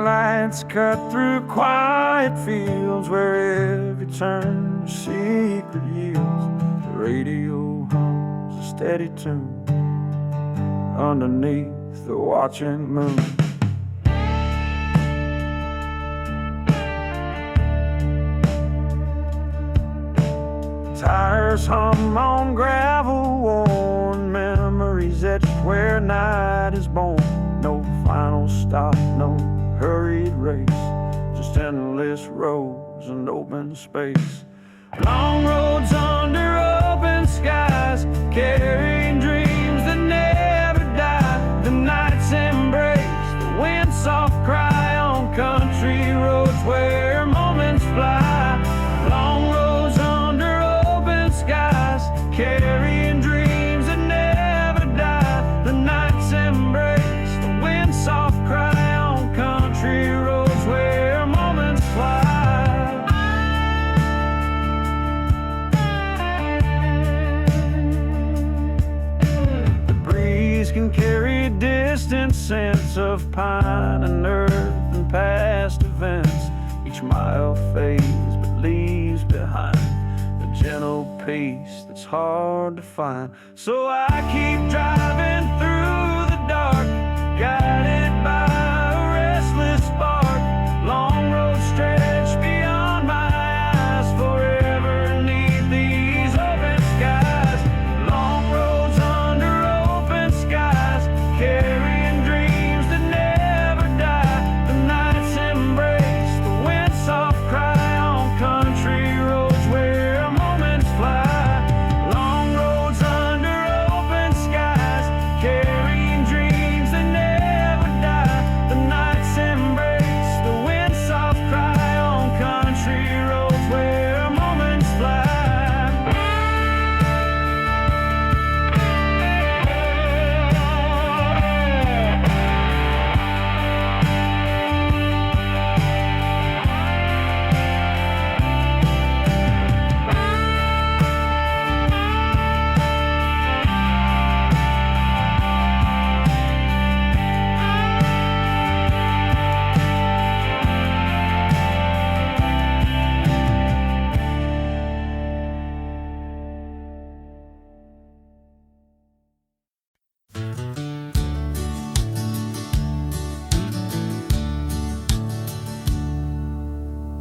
lights cut through quiet fields where every turn secret yields. The radio hums a steady tune underneath the watching moon. Tires hum on gravel worn, memories etched where night is born. No final stop, no hurried race, just endless roads and open space. Long roads under open skies, carrying dreams that never die. The night's embrace, the wind's soft cry on country roads where moments fly. Long roads under open skies, carrying dreams that never die. The night's embrace, the wind's soft cry on country roads where moments fly. The breeze can carry distant scents of pine and earth and past events. Each mile fades but leaves behind a gentle peace that's hard to find. So I keep driving through the dark, guided by a restless spark. Long roads stretch beyond my eyes, forever neath these open skies. Long roads under open skies, carrying dreams that never die. The night's embrace, the wind's soft cry on country roads where moments fly. Long roads under open skies, carrying dreams that never die. The night's embrace, the wind's soft cry on country roads where moments fly.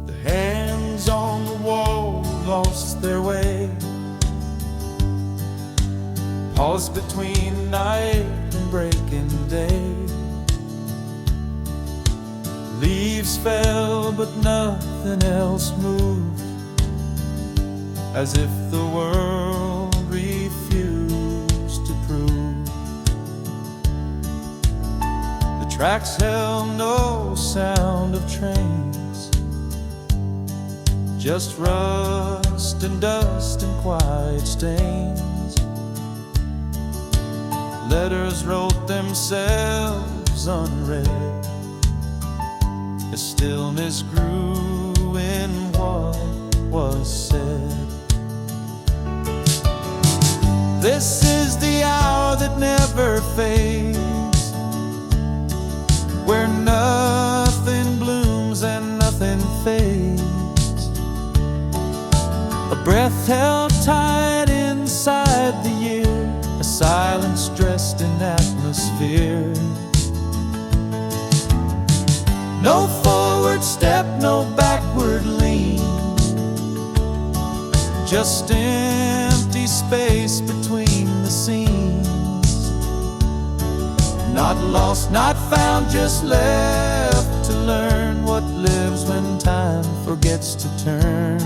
The hands on the wall lost their way, paused between night and breaking day. Leaves fell but nothing else moved, as if the world refused to prove. The tracks held no sound of trains, just rust and dust and quiet stains. Letters wrote themselves unread, as stillness grew in what was said. This is the hour that never fades, where nothing blooms and nothing fades. A breath held tight inside the year, a silence dressed in atmosphere. No forward step, no backward lean, just empty space between the scenes. Not lost, not found, just left to learn what lives when time forgets to turn.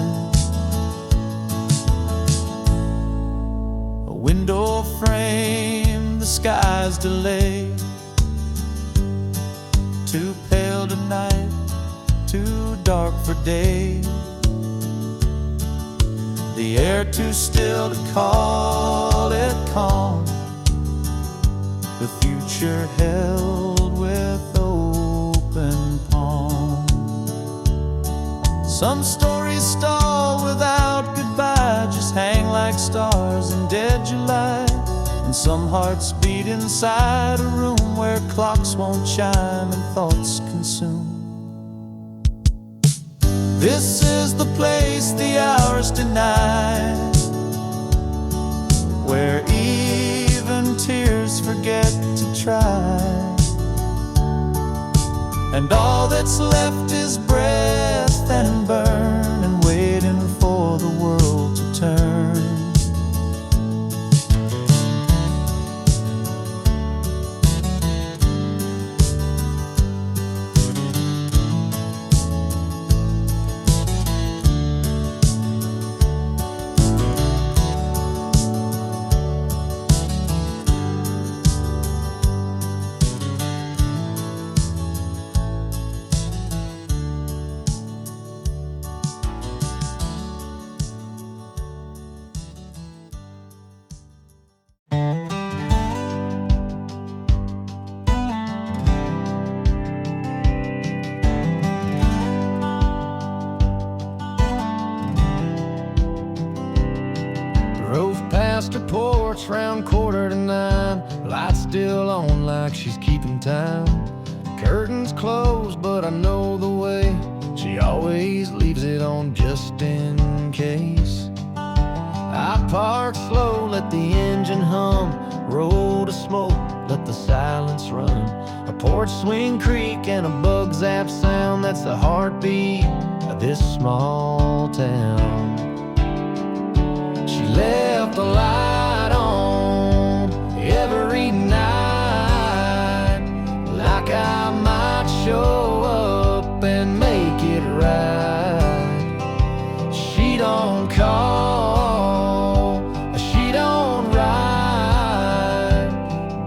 A window frame, the sky's delayed, too pale tonight, too dark for day. The air too still to call it calm, the future held with open palm. Some stories stall without goodbye, just hang like stars in dead July. And some hearts beat inside a room where clocks won't chime and thoughts consume. This is the place the hours deny, where even tears forget to try, and all that's left is breath and burn, and waiting for the world to turn. Her porch round 8:45, lights still on like she's keeping time. Curtains closed, but I know the way. She always leaves it on just in case. I park slow, let the engine hum, roll to smoke, let the silence run. A porch swing creak and a bug zap sound, that's the heartbeat of this small town. She left the light on every night, like I might show up and make it right. She don't call, she don't write,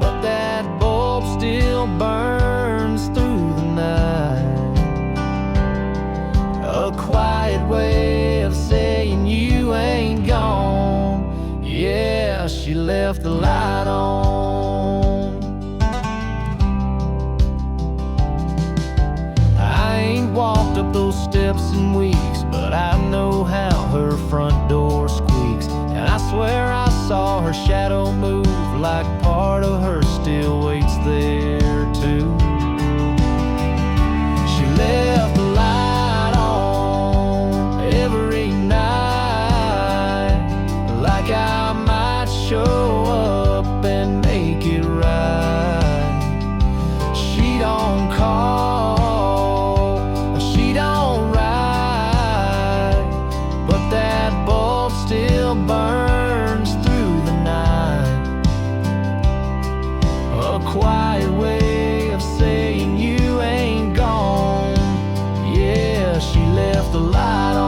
but that bulb still burns through the night. A quiet way of saying you ain't gone. Yeah, she left the light on. I ain't walked up those steps in weeks, but I know how her front door squeaks. And I swear I saw her shadow move, like part of her still waits there too. She left the light on every night, like I might show up and make it right. She don't call, she don't write, but that bulb still burns through the night. A quiet way of saying you ain't gone. Yeah, she left the light on.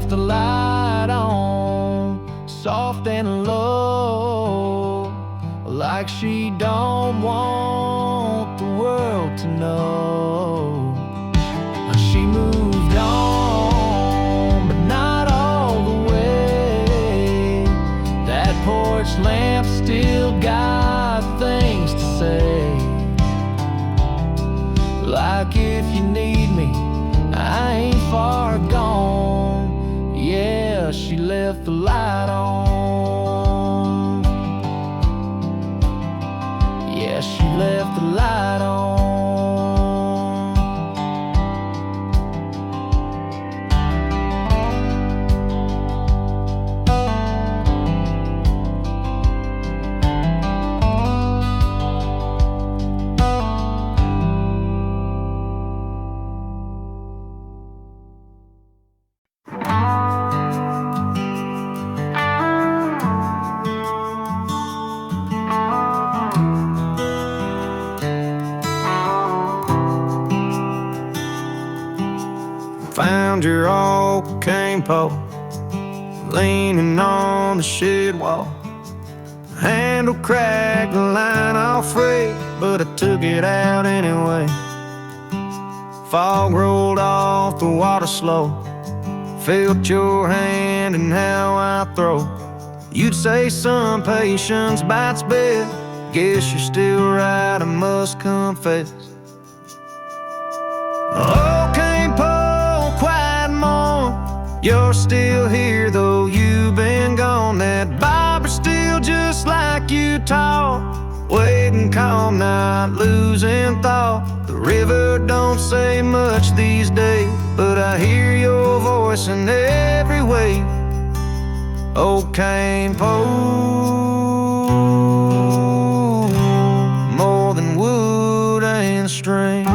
The light on, soft and low, like she don't want the world to know. She moved on, but not all the way. That porch lamp still got things to say, like if you need me, I ain't far gone. Yeah, she left the light on. Yeah, she left the light on. Found your old cane pole leaning on the shed wall. Handle cracked, the line all frayed, but I took it out anyway. Fog rolled off the water slow, felt your hand and how I throw. You'd say some patience bites best. Guess you're still right, I must confess. Oh, cane pole, quiet morn, you're still here though you've been gone now. talk, waiting calm, not losing thought. The river don't say much these days, but I hear your voice in every wave. Old Kane pole, more than wood and string.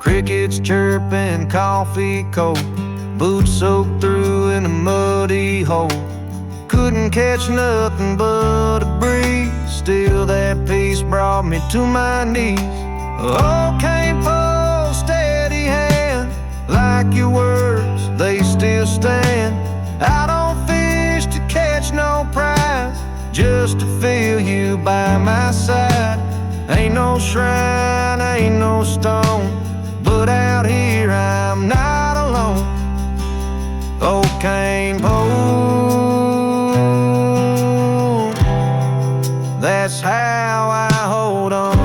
Crickets chirping, coffee cold, boots soaked through in a muddy hole. Couldn't catch nothing but a breeze, still that peace brought me to my knees. Oh, Kane pole, steady hand, like your words, they still stand. I don't fish to catch no prize, just to feel you by my side. Ain't no shrine, ain't no stone, but out here I'm not alone. Oh, Kane pole, that's how I hold on.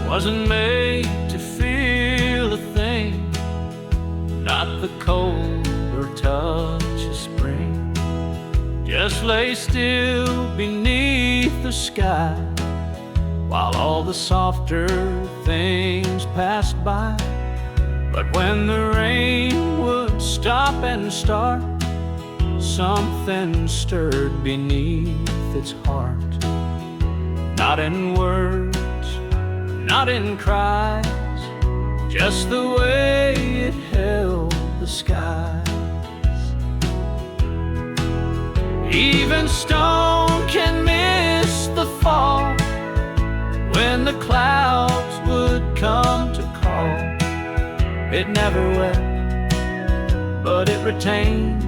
Wasn't made to feel a thing, not the cold or touch of spring. Just lay still beneath the sky while all the softer things passed by. But when the rain would stop and start, something stirred beneath its heart. Not in words, not in cries, just the way it held the skies. Even stone can miss the fall when the clouds would come to call. It never wept, but it retained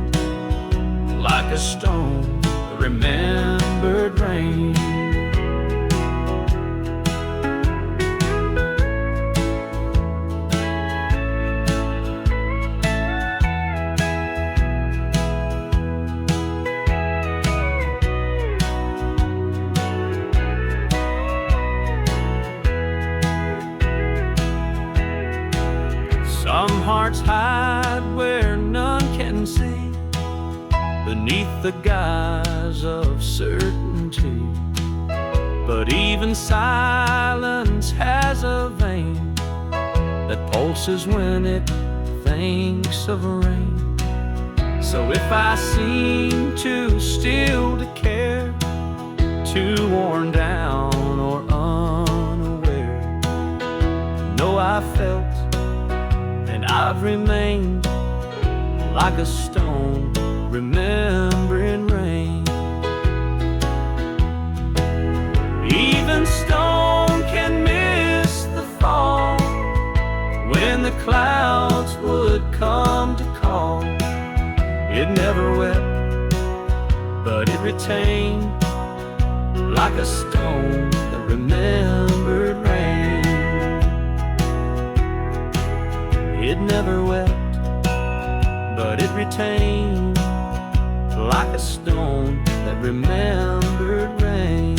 like a stone the remembered rain. Some hearts hide where none can see, beneath the guise of certainty. But even silence has a vein that pulses when it thinks of rain. So if I seem too still to care, too worn down or unaware, know I felt and I've remained like a stone remembering rain. Even stone can miss the fall when the clouds would come to call. It never wept, but it retained like a stone that remembered rain. It never wept, but it retained like a stone that remembered rain.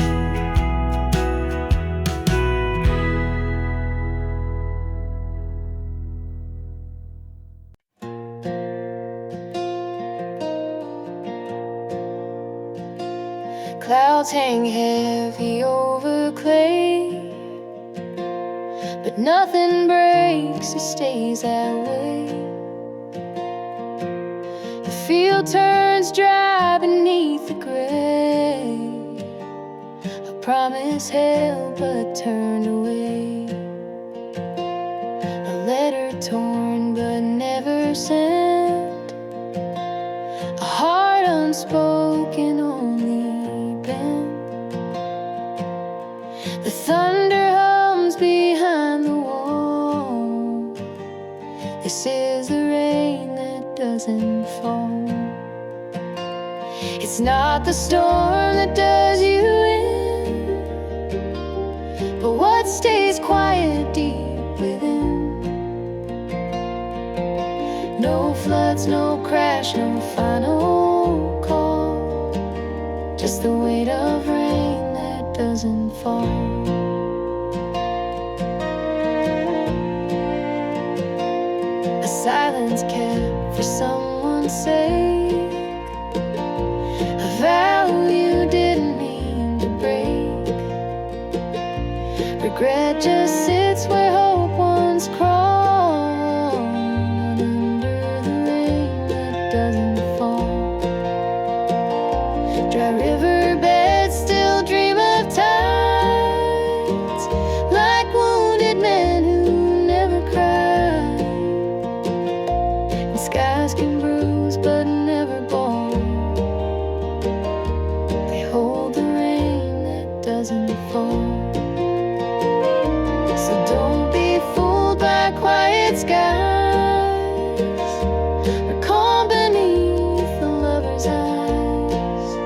Clouds hang heavy over clay, but nothing breaks, it stays that way. The field turns dry beneath the gray. A promise held but turned away. sent, a heart unspoken, only bent. The thunder hums behind the wall. This is the rain that doesn't fall. It's not the storm that does you in, but what stays quiet deep within. No floods, no crash, no final call, just the weight of rain that doesn't fall. A silence kept for someone's sake, a vow you didn't mean to break. Regret just sits where hope once crawled, under the rain that doesn't fall. Dry riverbeds still dream of tides, like wounded men who never cried. And skies can bruise but never bald. They hold the rain that doesn't fall. So don't be fooled by quiet skies, or calm beneath the lover's eyes.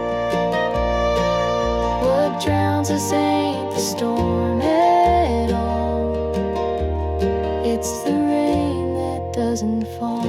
What drowns us ain't the storm at all, it's the rain that doesn't fall.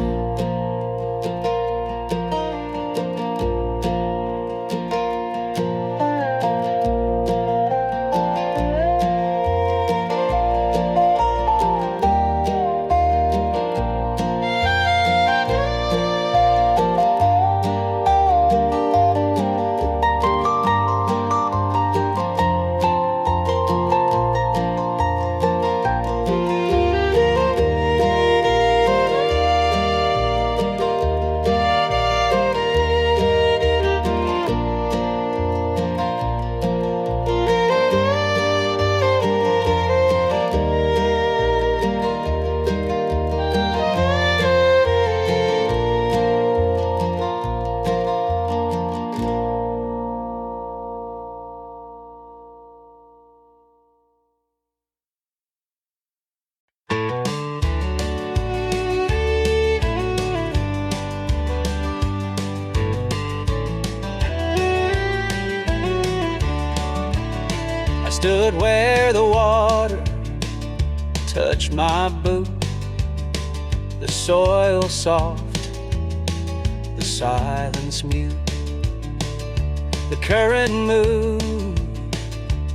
I stood where the water touched my boot, the soil soft, the silence mute. The current moved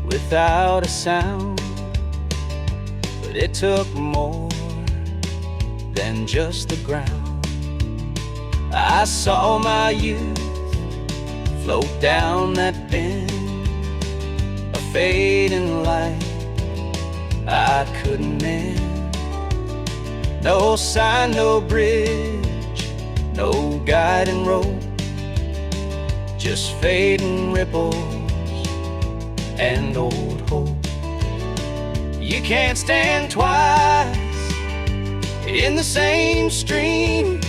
without a sound, but it took more than just the ground. I saw my youth float down that bend, a fading light I couldn't mend. No sign, no bridge, no guiding rope, just fading ripples and old hope. You can't stand twice in the same stream.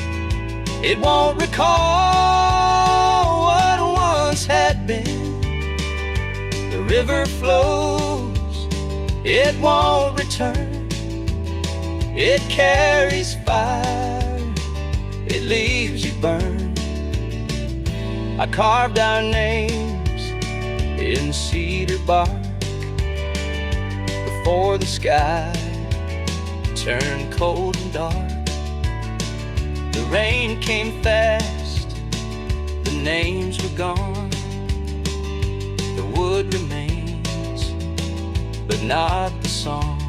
It won't recall what once had been. The river flows, it won't return. It carries fire, it leaves you burned. I carved our names in cedar bark before the sky turned cold and dark. The rain came fast, the names were gone. The wood remains, but not the song.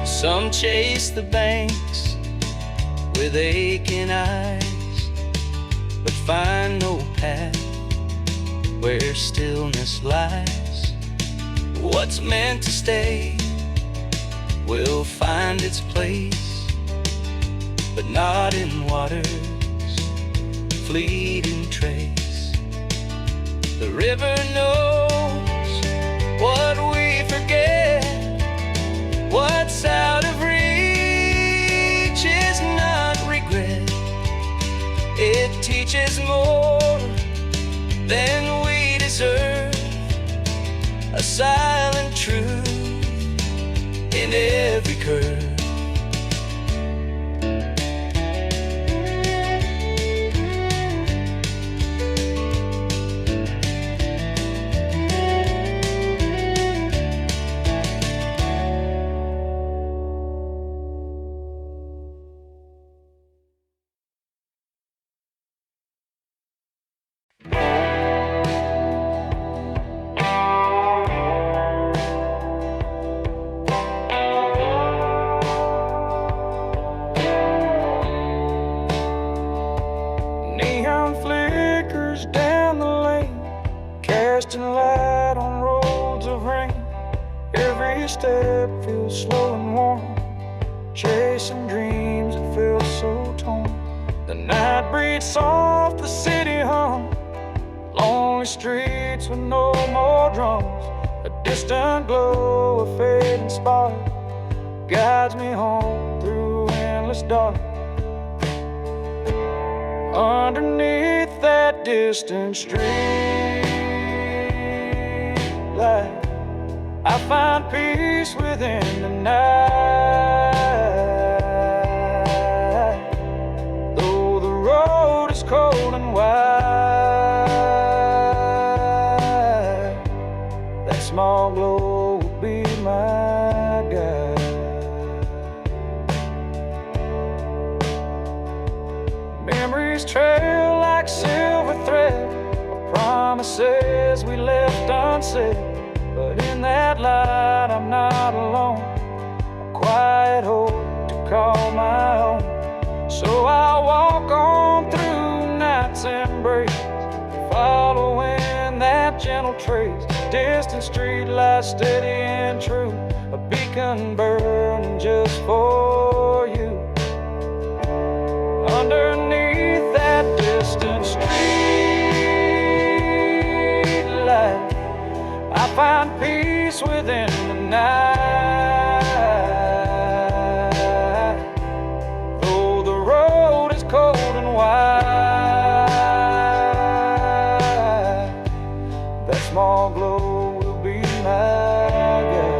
Some chase the banks with aching eyes, but find no path where stillness lies. What's meant to stay will find its place, but not in waters fleeting trace. The river knows what we forget. What's out of reach is not regret. It teaches more than we deserve, a silent truth in every curve. Neon flickers down the lane, casting light on roads of rain. Every step feels slow and warm, chasing dreams that feel so torn. The night breathes soft, the city hum, lonely streets with no more drums. A distant glow, a fading spark, guides me home through endless dark. Underneath that distant street light, I find peace within the night. Though the road is cold and wide, that small glow will be my guide. Memories trail like silver thread, promises we left unsaid. But in that light I'm not alone, a quiet hope to call my own. So I walk on through night's embrace, following that gentle trace. Distant street lights steady and true, a beacon burning just for you. Underneath that distant street light, I find peace within the night. Though the road is cold and wide, that small glow will be my guide.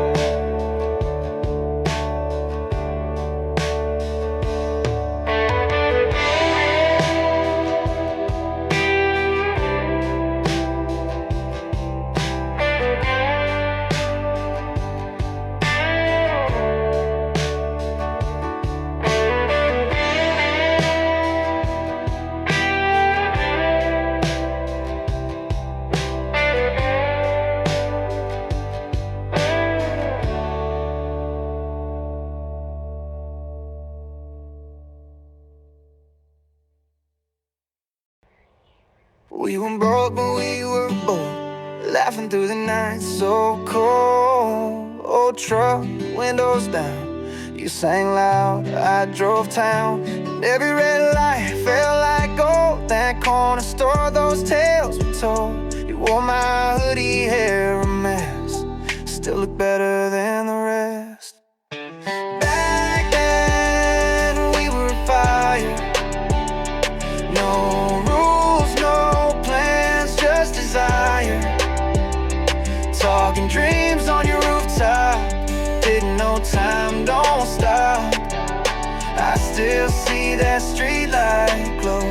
We were broke, but we were bold, laughing through the night so cold. Old truck, windows down, you sang loud, I drove town, and every red light felt like gold. That corner store, those tales we told. You wore my hoodie hair a mess, still look better than the rest. Back then we were fire, no rules, no plans, just desire. Talking dreams on your rooftop, didn't know time don't stop. I still see that streetlight glow,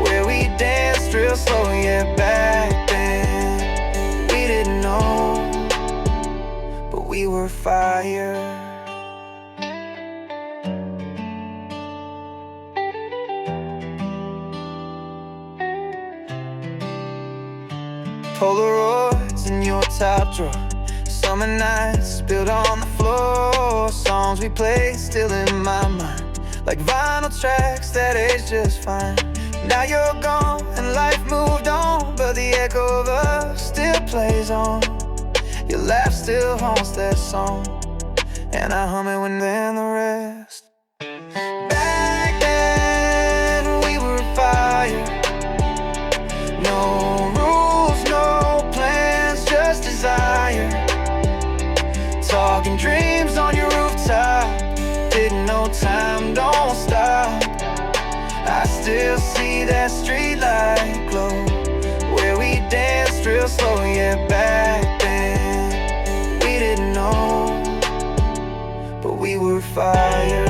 where we danced real slow. Yeah, back then we didn't know, but we were fire. Polaroids in your top drawer, summer nights spilled on the floor. Songs we played still in my mind, like vinyl tracks that age just fine. Now you're gone and life moved on, but the echo of us still plays on. Your laugh still haunts that song, and I hum it when then the rest. Back then we were fire, we were fire.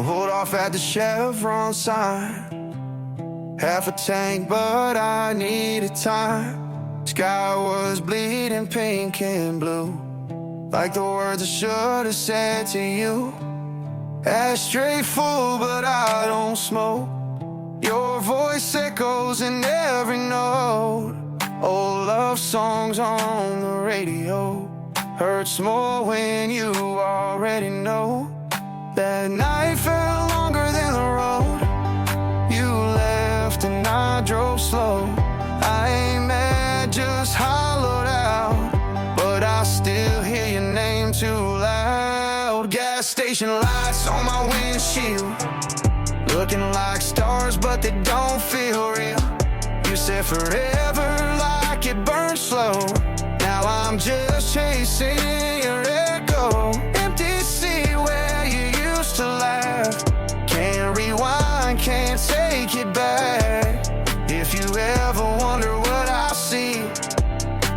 Hold off at the Chevron sign. Half a tank, but I needed time. Sky was bleeding pink and blue, like the words I should have said to you. Ashtray full, but I don't smoke. Your voice echoes in every note. Old love songs on the radio hurts more when you already know. That night felt longer than the road. You left and I drove slow. I ain't mad, just hollowed out, but I still hear your name too loud. Gas station lights on my windshield, looking like stars, but they don't feel real. You said forever like it burned slow. Now I'm just chasing your echo. Empty seat where you used to laugh. Can't rewind, can't take it back. If you ever wonder what I see,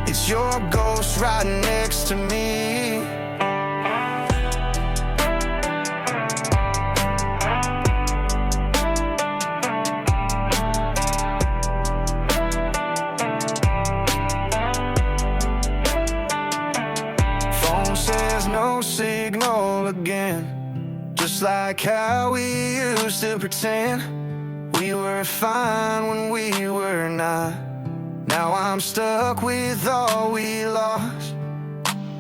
it's your ghost right next to me. Phone says no signal again, just like how we used to pretend we were fine when we were not. Now I'm stuck with all we lost.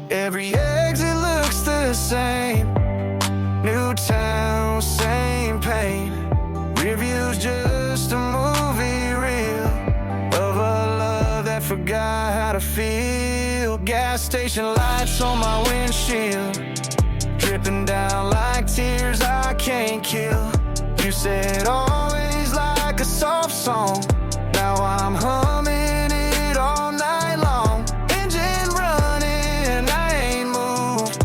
Every exit looks the same. New town, same pain. Review's just a movie reel of a love that forgot how to feel. Gas station lights on my windshield, dripping down like tears I can't kill. You said always like a soft song. Now I'm humming it all night long. Engine running, I ain't moved,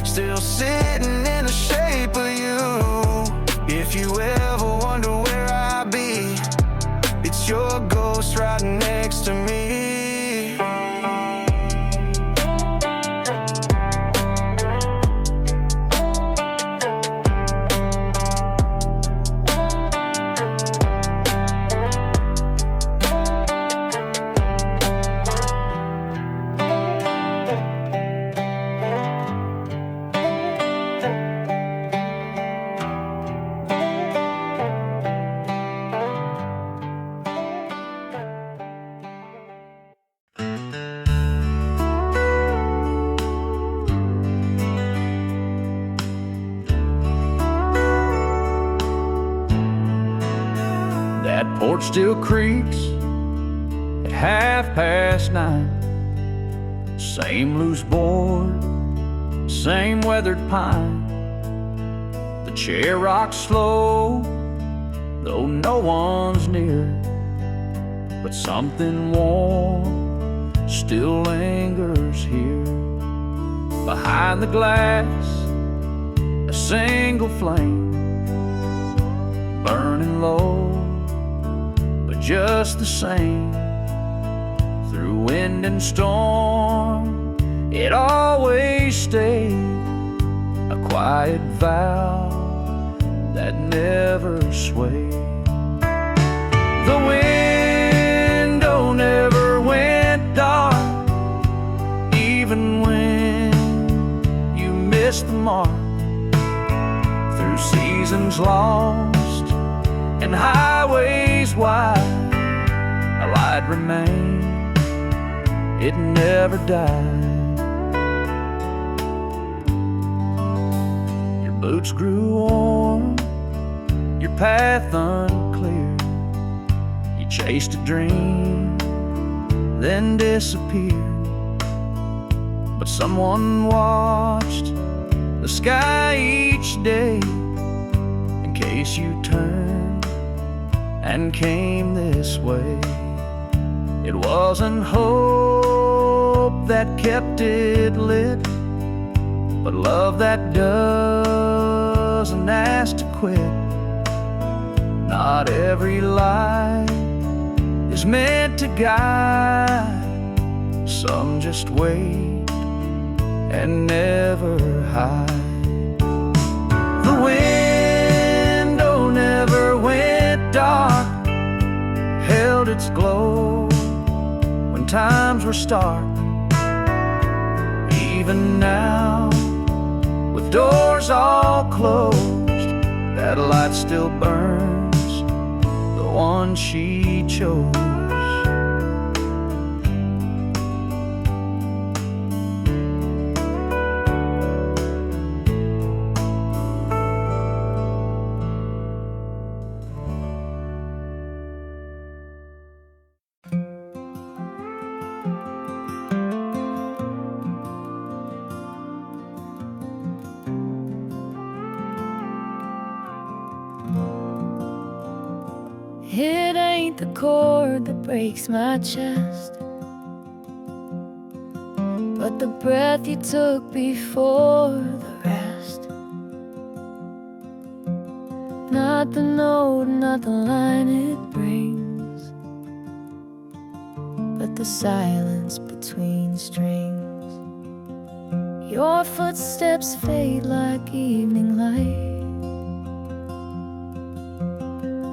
still sitting in the shape of you. If you ever wonder where I be, it's your ghost right next to me. That porch still creaks at 9:30. Same loose board, same weathered pine. The chair rocks slow, though no one's near. But something warm still lingers here. Behind the glass, a single flame burning low, but just the same. Through wind and storm, it always stayed a quiet vow that never swayed. The window never went dark, even when you missed the mark. Through seasons lost and highways wide, a light remained, it never died. Your boots grew warm, your path unclear, chased a dream, then disappeared. But someone watched the sky each day in case you turned and came this way. It wasn't hope that kept it lit, but love that doesn't ask to quit. Not every light is meant to guide. Some just wait and never hide. The window never went dark, held its glow when times were stark. Even now, with doors all closed, that light still burns, the one she chose. It ain't the cord that breaks my chest, but the breath you took before the rest. Not the note, not the line it brings, but the silence between strings. Your footsteps fade like evening light,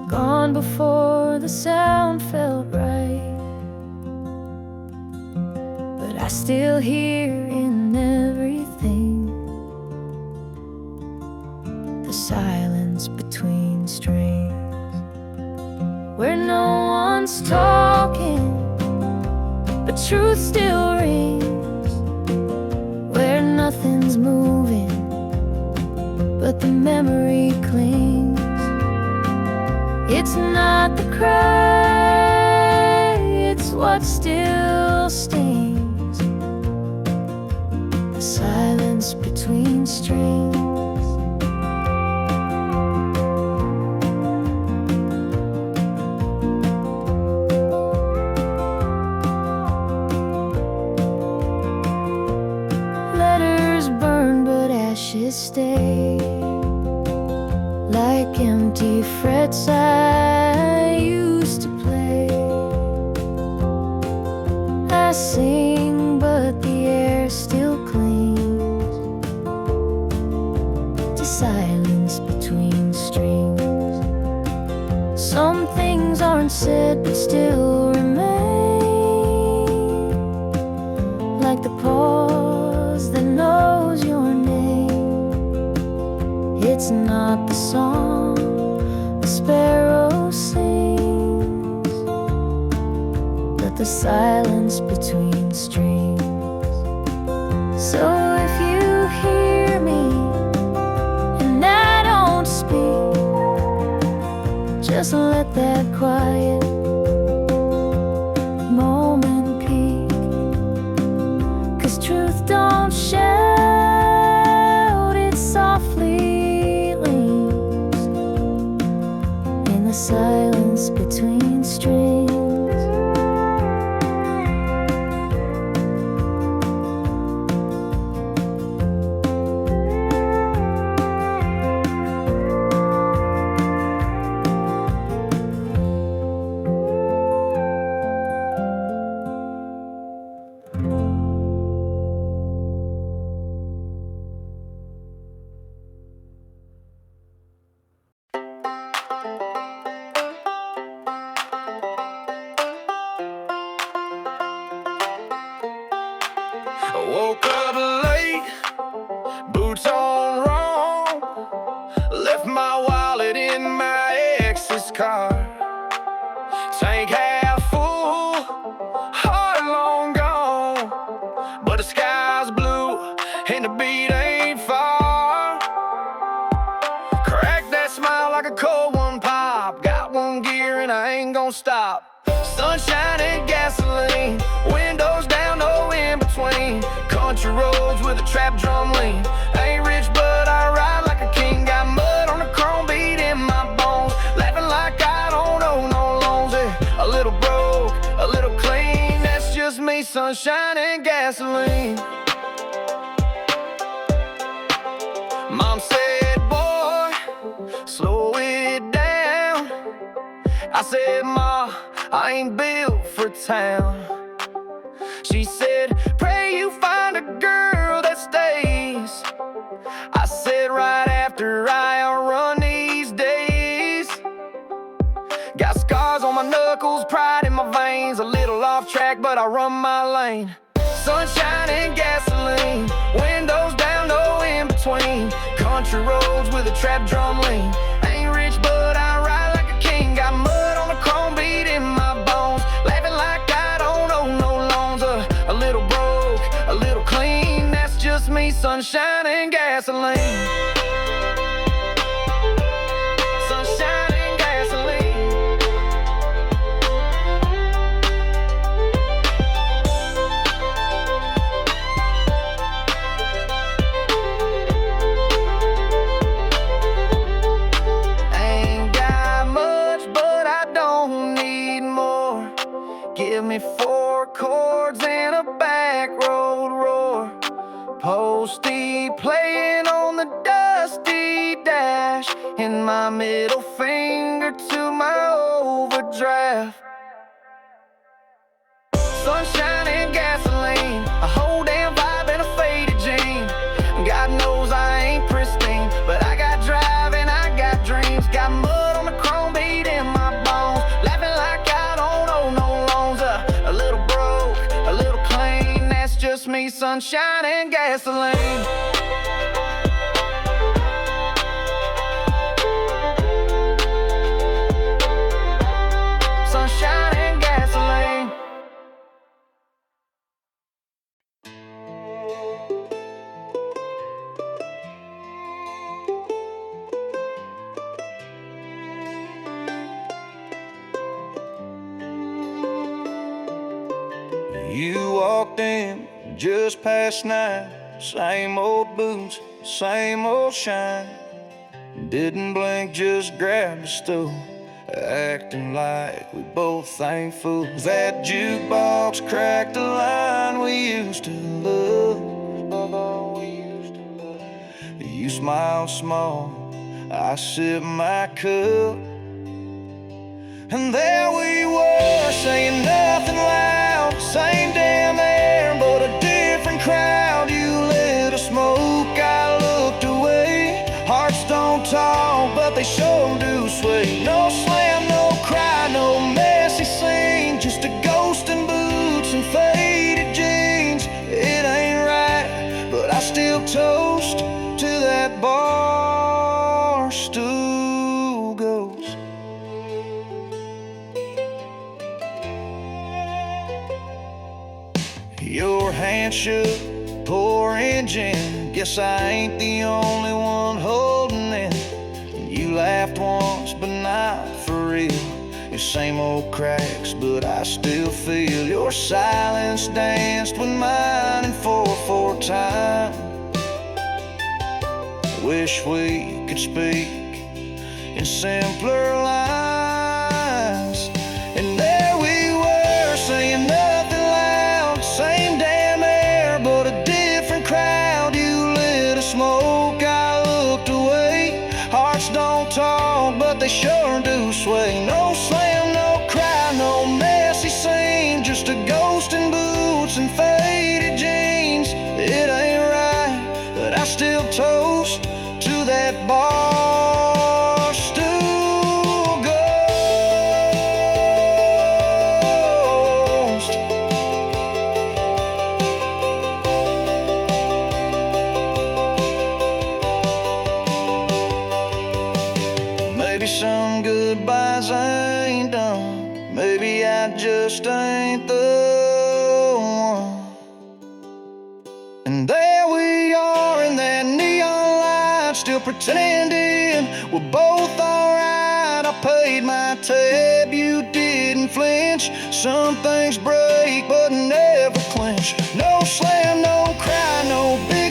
gone before the sound felt right. But I still hear in everything the silence between strings, where no one's talking but truth still rings, where nothing's moving but the memory clings. It's not the cry, it's what still stings, the silence between strings. Letters burn but ashes stay, like empty frets I used to play. I sing but the air still clings to silence between strings. Some things aren't said but still remain, like the pause that knows your name. It's not the song a sparrow sings, but the silence between strings. So if you hear me and I don't speak, just let that quiet moment peek, 'cause truth don't shout, it softly leans in the silence between strings. I woke up late, boots on wrong, left my wallet in my ex's car. Tank half full, heart long gone, but the sky's blue and the beat ain't far. Crack that smile like a cold one pop, got one gear and I ain't gonna stop. with a trap drum lean. Ain't rich, but I ride like a king. Got mud on the chrome beat in my bones. Laughing like I don't owe no loans. A little broke, a little clean. That's just me, sunshine and gasoline. Mom said, boy, slow it down. I said, Ma, I ain't built for town. She said, pray you find a girl that stays. I said, right after I run these days. Got scars on my knuckles, pride in my veins. A little off track, but I run my lane. Sunshine and gasoline, windows down, no in between. Country roads with a trap drum lean. Ain't rich, but I ride like a king. Got mud on the chrome beat in my bones. Laughing like I don't owe no loans. A little broke, a little clean. That's just me, sunshine and gasoline. Sunshine and gasoline. Ain't got much, but I don't need more. Give me 4 chords and a back road roar. Posty playing on the dusty dash, and my middle finger to my overdraft. Sunshine and gasoline, a whole damn vibe and a faded jean. God knows I ain't pristine, but I got drive and I got dreams. Got mud on the chrome beat in my bones. Laughing like I don't owe no loans. A little broke, a little clean. That's just me, sunshine and gasoline. Sunshine and gasoline. You walked in just past 9. Same old boots, same old shine. Didn't blink, just grabbed a stool, acting like we both ain't fools. That jukebox cracked a line we used to love. You smile small, I sip my cup, and there we were, saying nothing loud. Same damn air, but a different crowd. You lit a smoke, I looked away. Hearts don't talk, but they sure do sway. No slam, no cry, no messy scene. Just a ghost in boots and faded jeans. It ain't right, but I still toast to that bar stool ghost. Your hand shook, pouring gin. Guess I ain't the only one holding it. You laughed once, but not for real. Your same old cracks, but I still feel your silence danced with mine in 4/4 time. Wish we could speak in simpler lines. And there we were, saying nothing loud. Same damn air, but a different crowd. You lit a smoke, I looked away. Hearts don't talk, but they sure do sway. No slam, no cry, no messy scene. Just a ghost in boots and faded jeans. It ain't right, but I still toast to that bar stool ghost. Maybe some goodbyes ain't done. Maybe I just ain't the one. And there we are in that neon light, still pretending we're both alright. I paid my tab, you didn't flinch. Some things break but never quench. No slam, no cry, no big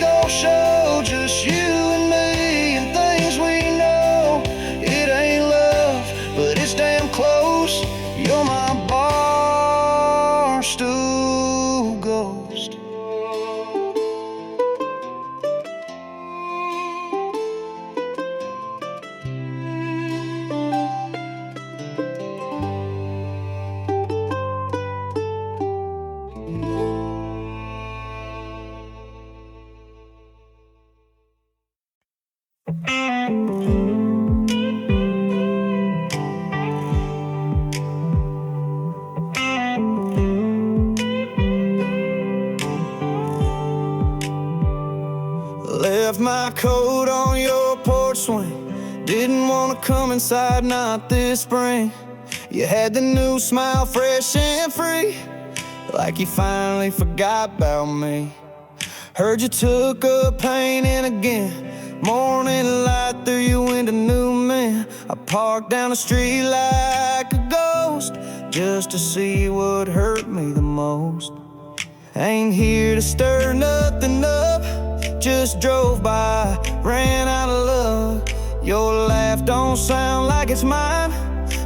left my coat on your porch swing. Didn't wanna come inside, not this spring. You had the new smile, fresh and free, like you finally forgot about me. Heard you took up painting again. Morning light through your window, new man. I parked down the street like a ghost, just to see what hurt me the most. Ain't here to stir nothing up, just drove by, ran out of luck. Your laugh don't sound like it's mine,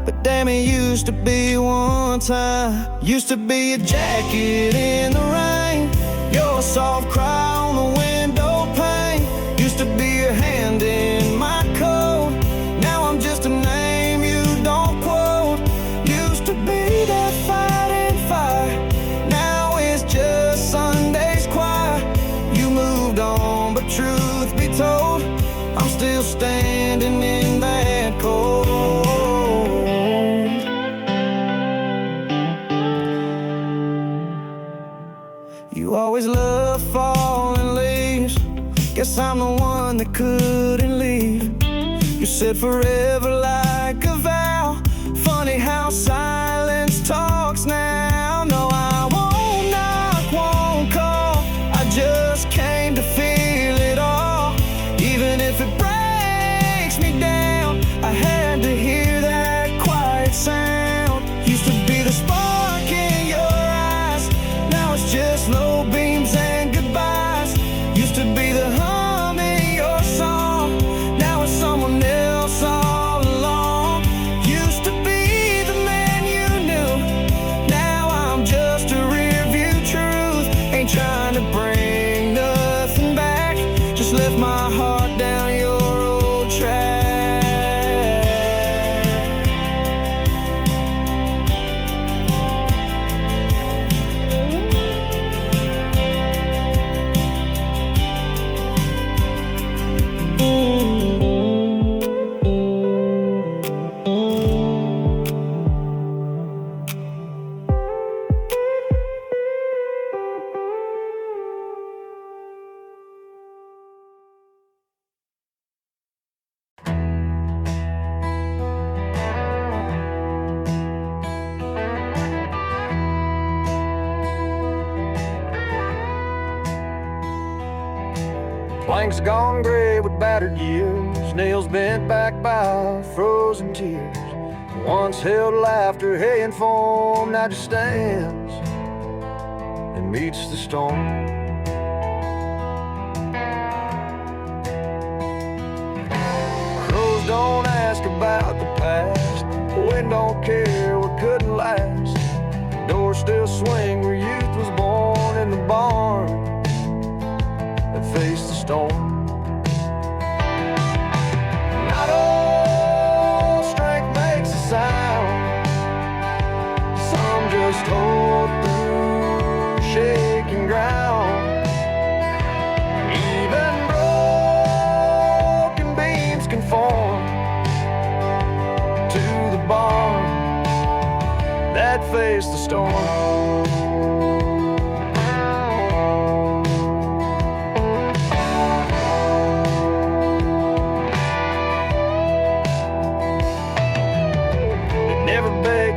but damn, it used to be one time. Used to be a jacket in the rain, your soft cry on the window pane. Used to be your hand in my coat, now I'm just a name you don't quote. Used to be that fighting fire, now it's just Sunday's choir. You moved on, but truth be told, I'm still standing in that cold. You always love falling leaves, guess I'm the one that couldn't leave. You said forever like a vow, funny how silence talks now. No, I won't knock, won't call, I just came to feel it all. Even if it breaks me down, I had to hear that quiet sound. Used to be the spark in your eyes, now it's just low beams and goodbyes. Used to be the hum in your song, now it's someone else all along. Used to be the man you knew, now I'm just a rearview truth. Ain't trying to bring nothing back, just left my heart down your old track. Planks gone gray with battered years, nails bent back by frozen tears. Once held laughter, hay and foam, now just stands and meets the storm. Crows don't ask about the past, wind don't care what couldn't last. Doors still swing where youth was born, in the barn that faced the storm. Not all strength makes a sound, some just hold through shaking ground. Even broken beams can form to the barn that faced the storm.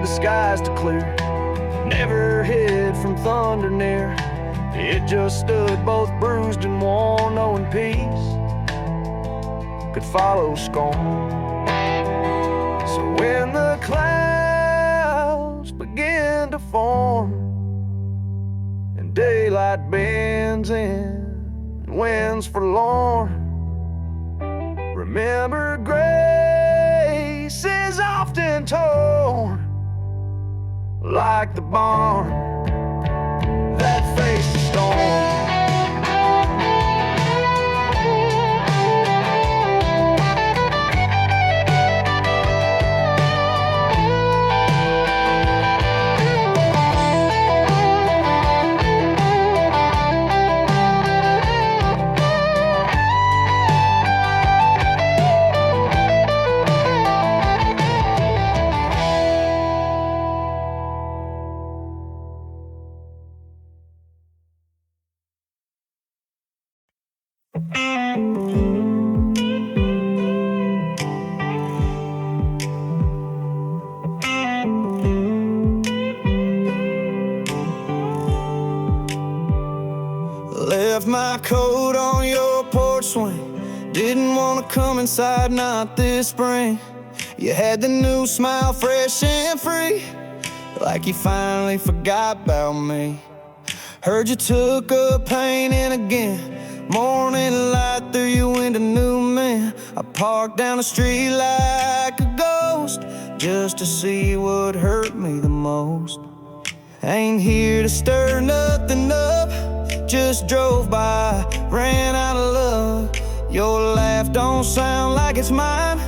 Skies to clear, never hid from thunder near. It just stood both bruised and worn, knowing peace could follow scorn. So when the clouds begin to form and daylight bends in and winds forlorn, remember grace is often torn, like the barn that faced the storm. Left my coat on your porch swing. Didn't wanna come inside, not this spring. You had the new smile, fresh and free, like you finally forgot about me. Heard you took up painting again. Morning light through your window, new man. I parked down the street like a ghost, just to see what hurt me the most. Ain't here to stir nothing up, just drove by, ran out of luck. Your laugh don't sound like it's mine,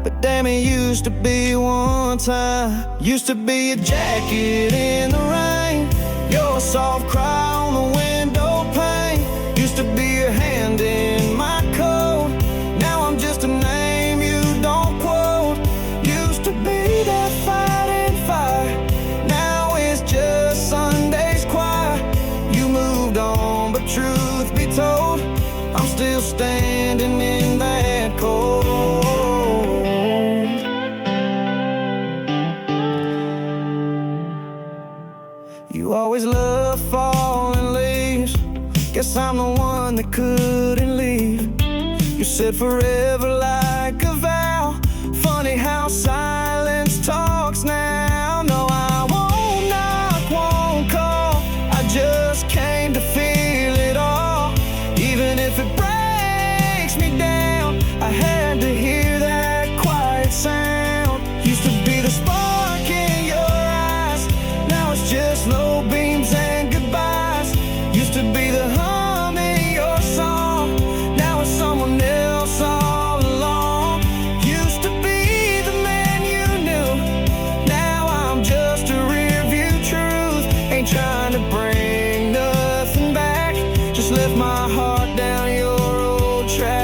but damn, it used to be one time. Used to be a jacket in the rain, your soft cry on the window pane. Used to be your hand in my coat, now I'm just a name you don't quote. Used to be that fighting fire, now it's just Sunday's choir. You moved on, but truth be told, I'm still standing in that cold. You always love falling leaves, guess I'm the one that couldn't leave. You said forever like a vow, funny how silence talks now. No, I won't knock, won't call, I just came to feel it all. Even if it breaks me down, I had to hear that quiet sound. Used to be the spark in your eyes, now it's just low beams and goodbyes. Used to be the hum in your song, now it's someone else all along. Used to be the man you knew, now I'm just a rear view truth. Ain't trying to bring nothing back, just left my heart down your old track.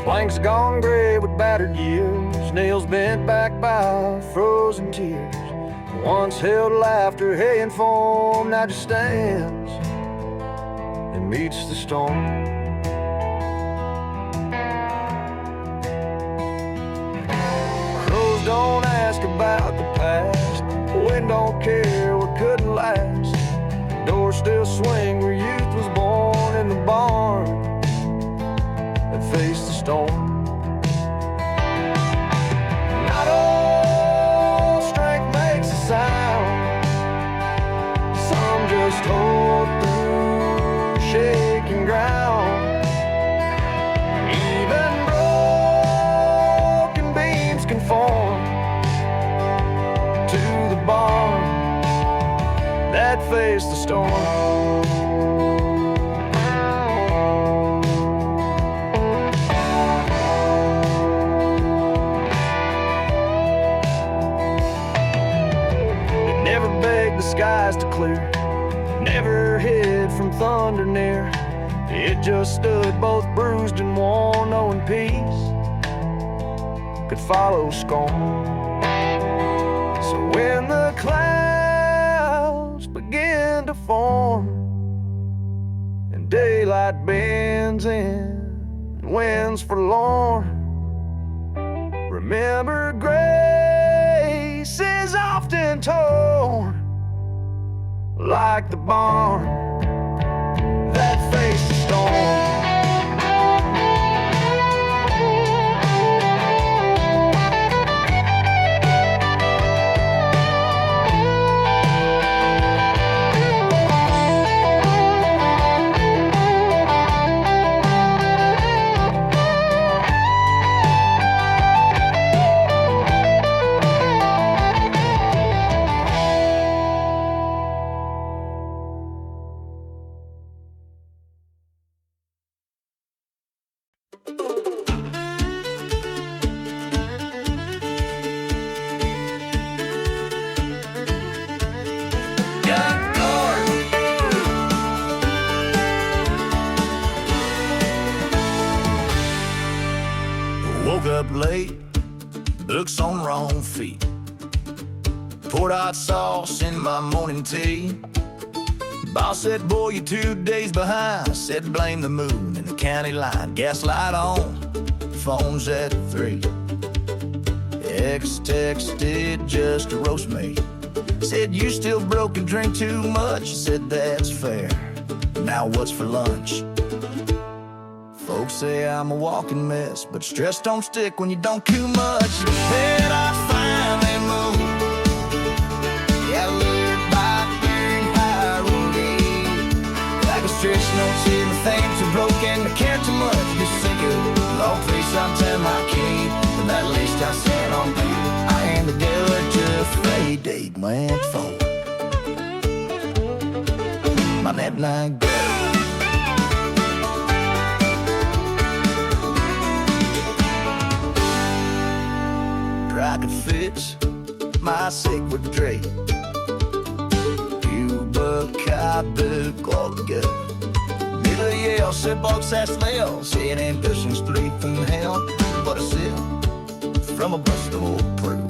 Planks gone gray with battered years, nails bent back by frozen tears. Once held laughter, hay and foam, now just stands and meets the storm. Crows don't ask about the past, wind don't care what couldn't last. Doors still swing where youth was born, in the barn that faced the storm. Not all strength makes a sound, some just hold through shaking ground. Even broken beams conform to the barn that faced the storm. Skies to clear, never hid from thunder near. It just stood both bruised and worn, knowing peace could follow scorn. So when the clouds begin to form and daylight bends in and winds forlorn, remember grace is often torn, like the barn that faced the storm. books on wrong feet. Poured hot sauce in my morning tea. Boss said, boy, you're 2 days behind. I said, blame the moon and the county line. Gas light on, phone's at 3. Ex texted just to roast me. Said, you still broke and drink too much. I said, that's fair. Now what's for lunch? Folks say I'm a walking mess, but stress don't stick when you don't do much. Then I finally moved. Yeah, lured by irony. Like a stretch note, see the things are broken. I care too much, just think of long place I'm telling my key. But at least I said on me, I ain't the dealer to afraid date went forward. My net line go. I could fix my sacred trait. Cuba, Cabo, Gorga. Middle Yale, Sipbox, Sasslale. Saying ambition straight from hell. But a sip from a Bristol brew.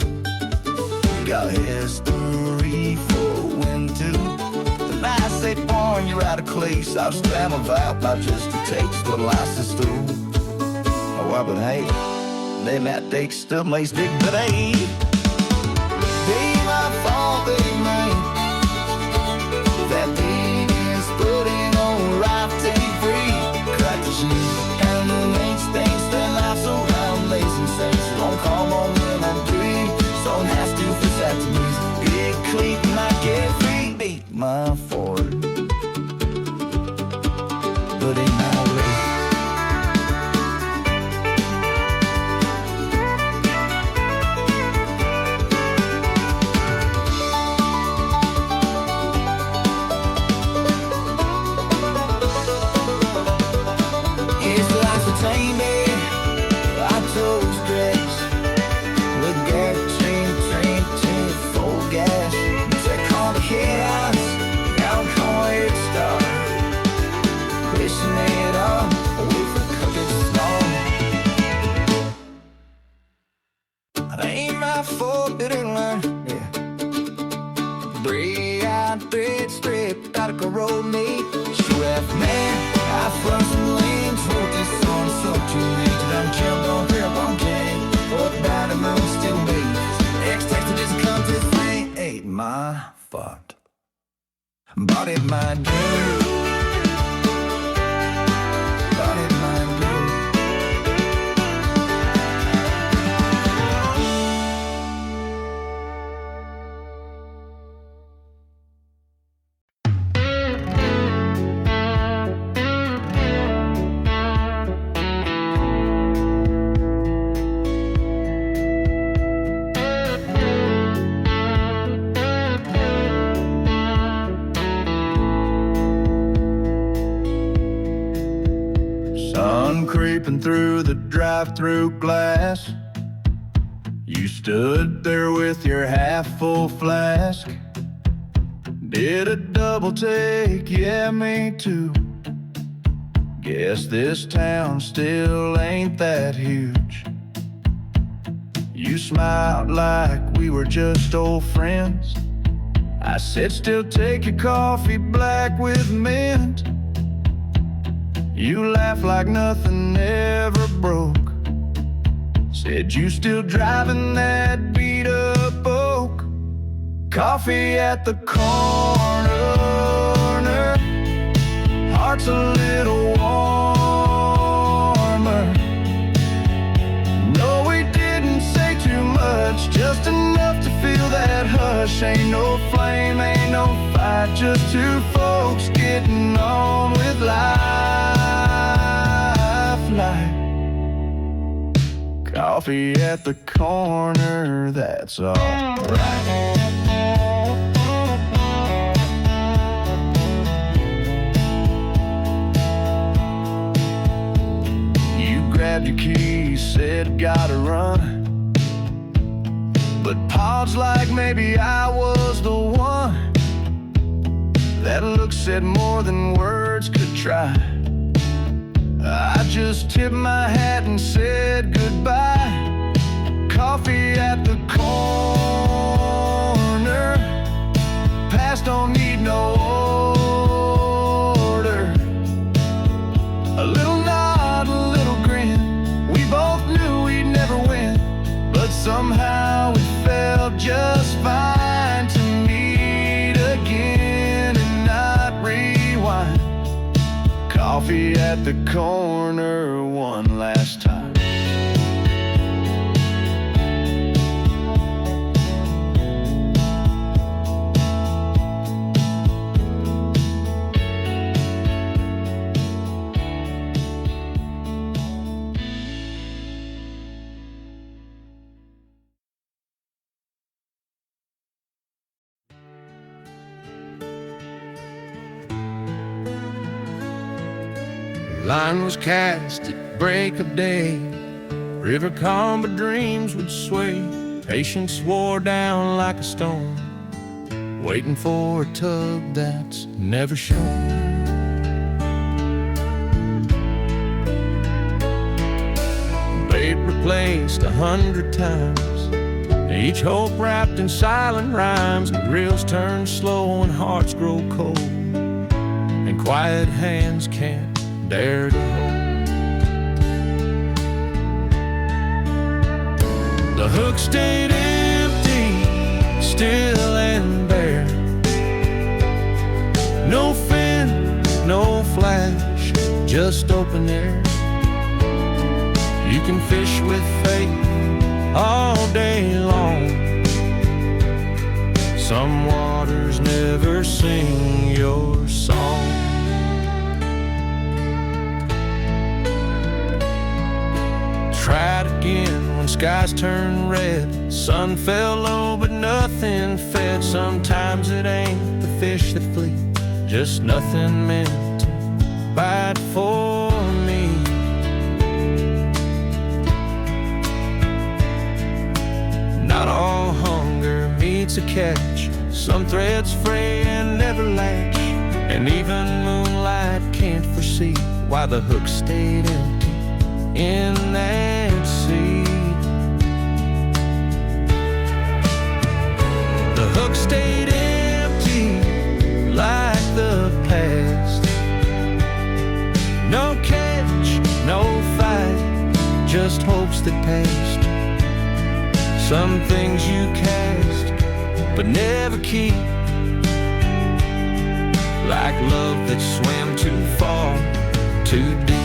Got history for when to. The nice ain't born, you're out of place. I'll scram a vow by just a taste. Little ice is through. Oh, but hey. Then that date still makes big, but ain't my fault, they made. That thing is putting on life take free. Crack the sheet, and the next thing still laughs around lazy saints. Don't come on when I'm free. So nasty for that to me. Big cleat and I get free. Beat my Ford, but ain't my way. Bryan, big strip, gotta go roll me. Swift man, I front some lanes, wrote this song so too late. Done jumped on grip on game, up by the moon still waves. Ex-texted just come to think, ain't my fault. Body my dream. Body my dream. Creeping through the drive-through glass. You stood there with your half-full flask. Did a double take, yeah, me too. Guess this town still ain't that huge. You smiled like we were just old friends. I said, still take your coffee black with mint. You laughed like nothing ever broke. Said you still driving that beat up oak. Coffee at the corner, heart's a little warmer. No, we didn't say too much, just enough to feel that hush. Ain't no flame, ain't no fight, just two folks getting on with life. Coffee at the corner, that's alright. You grabbed your keys, said gotta run, but paused like maybe I was the one. That look said more than words could try. I just tipped my hat and said goodbye. Coffee Somehow it felt just fine to meet again and not rewind. Coffee at the corner one last time. Line was cast at break of day. River calm, but dreams would sway. Patience wore down like a stone, waiting for a tug that's never shown. Bait replaced 100 times, each hope wrapped in silent rhymes. And reels turn slow and hearts grow cold, and quiet hands can't dare to hold. The hook stayed empty, still and bare. No fin, no flash, just open air. You can fish with faith all day long. Some waters never sing your song. Tried again when skies turned red. Sun fell low but nothing fed. Sometimes it ain't the fish that flee, just nothing meant to bite for me. Not all hunger meets a catch. Some threads fray and never latch, and even moonlight can't foresee why the hook stayed empty in that sea. The hook stayed empty like the past. No catch, no fight, just hopes that passed. Some things you cast but never keep, like love that swam too far, too deep.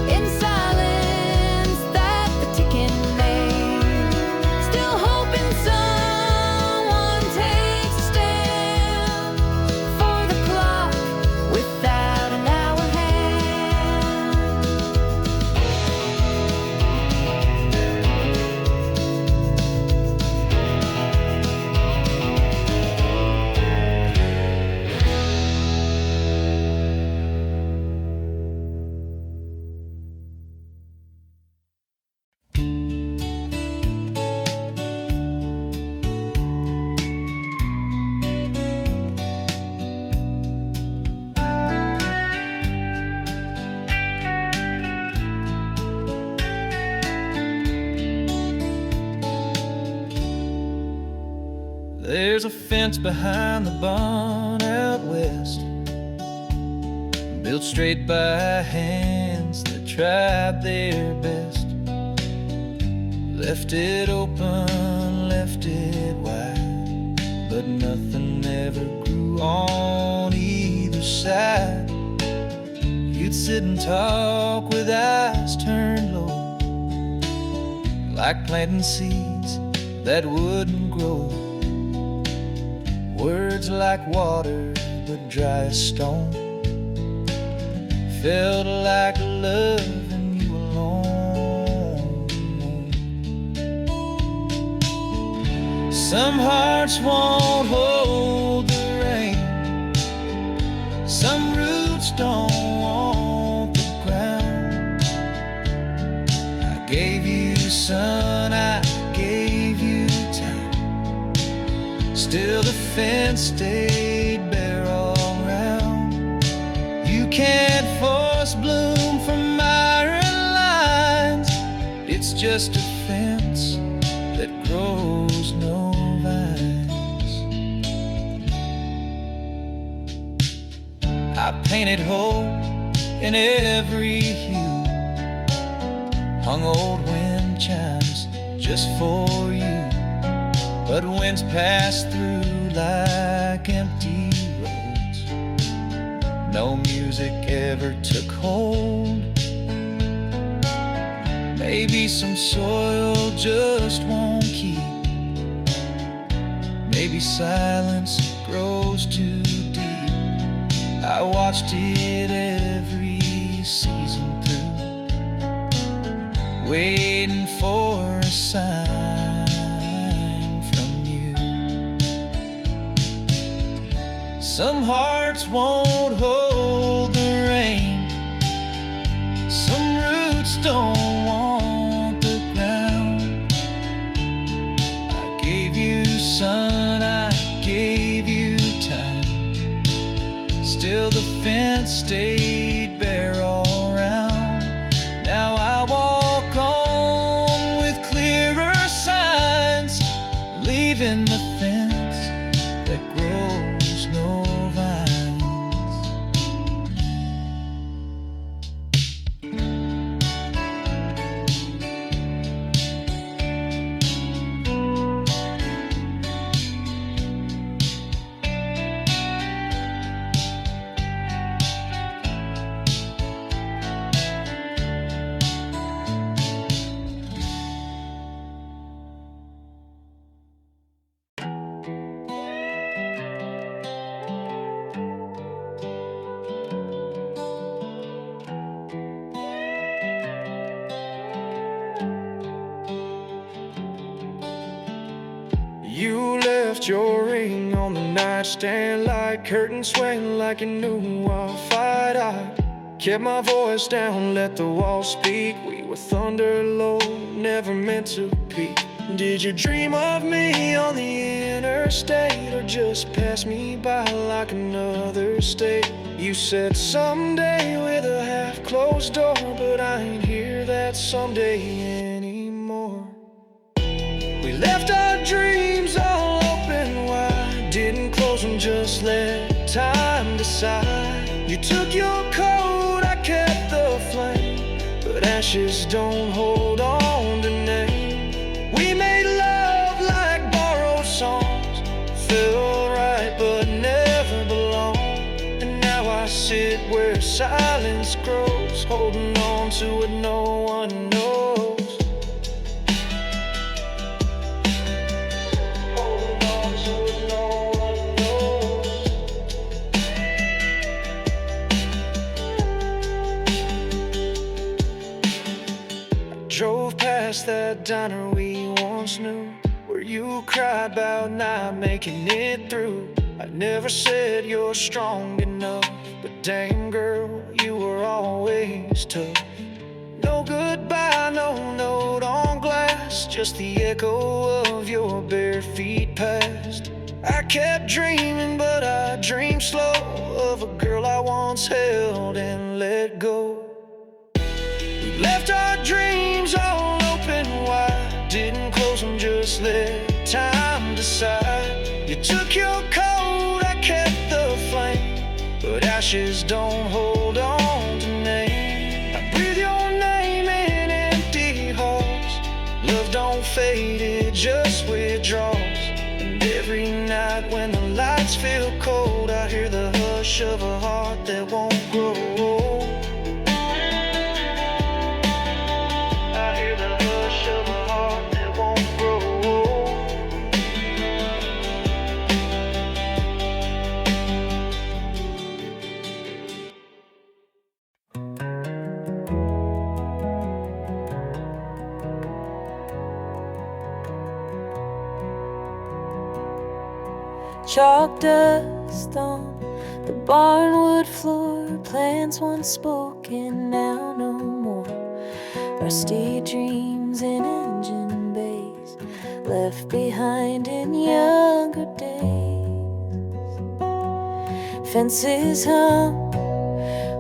In silence that the ticking makes. There's a fence behind the barn out west, built straight by hands that tried their best. Left it open, left it wide, but nothing ever grew on either side. You'd sit and talk with eyes turned low, like planting seeds that wouldn't grow. Words like water, but dry as stone. Felt like loving you alone. Some hearts won't hold the rain, some roots don't want the ground. I gave you sun, I gave you time, still the fence stayed bare all around. You can't force bloom from iron lines, it's just a fence that grows no vines. I painted hope in every hue, hung old wind chimes just for you. But winds pass through like empty roads, no music ever took hold. Maybe some soil just won't keep, maybe silence grows too deep. I watched it every season through, waiting for a sign from you. Some hearts won't hold the rain, some roots don't want the ground. I gave you sun, I gave you time, still the fence stayed bare all around. Now I walk on with clearer signs, leaving the fence that grows no vines. You left your ring on the nightstand, like curtains swaying like you knew I'll fight. I kept my voice down, let the walls speak. We were thunder low, never meant to peak. Did you dream of me on the interstate, or just pass me by like another state? You said someday with a half-closed door, but I ain't hear that someday anymore. We left our dreams all open wide, didn't close them, just let time decide. You took your coat, I kept the flame, but ashes don't hold on to name. We made love like borrowed songs, felt right but never belonged. And now I sit where silence grows, holding on to what no one knows. Drove past that diner we once knew, where you cried about not making it through. I never said you're strong enough, but dang girl, you were always tough. No goodbye, no note on glass, just the echo of your bare feet past. I kept dreaming, but I dreamed slow, of a girl I once held and let go. We left our dreams all open wide, didn't close them, just let time decide. wishes don't hold on to names. I breathe your name in empty halls. Love don't fade, it just withdraws. And every night when the lights feel cold, I hear the hush of a heart that won't grow old. I hear the hush of a heart that won't grow old. Chalk dust on the barnwood floor, plans once spoken, now no more. Rusty dreams in engine bays, left behind in younger days. Fences hung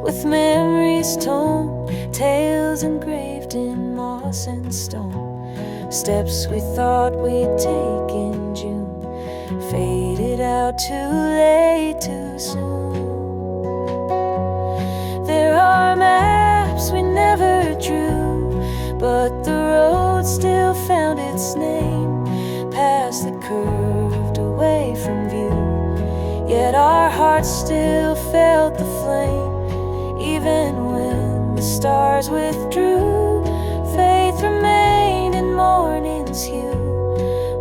with memories torn, tales engraved in moss and stone. Steps we thought we'd take in June faded out too late, too soon. There are maps we never drew, but the road still found its name. Paths that curved away from view, yet our hearts still felt the flame. Even when the stars withdrew, faith remained in morning's hue.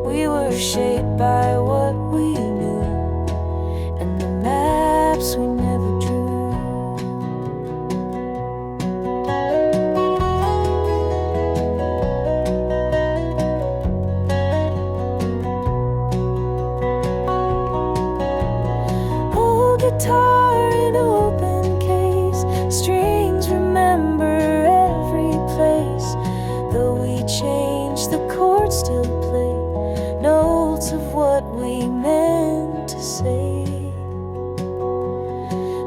We were shaped by what we knew, and the maps we never drew. Old guitar in open case, strings remember every place. Though we changed, the chords still play, notes of what we meant to say.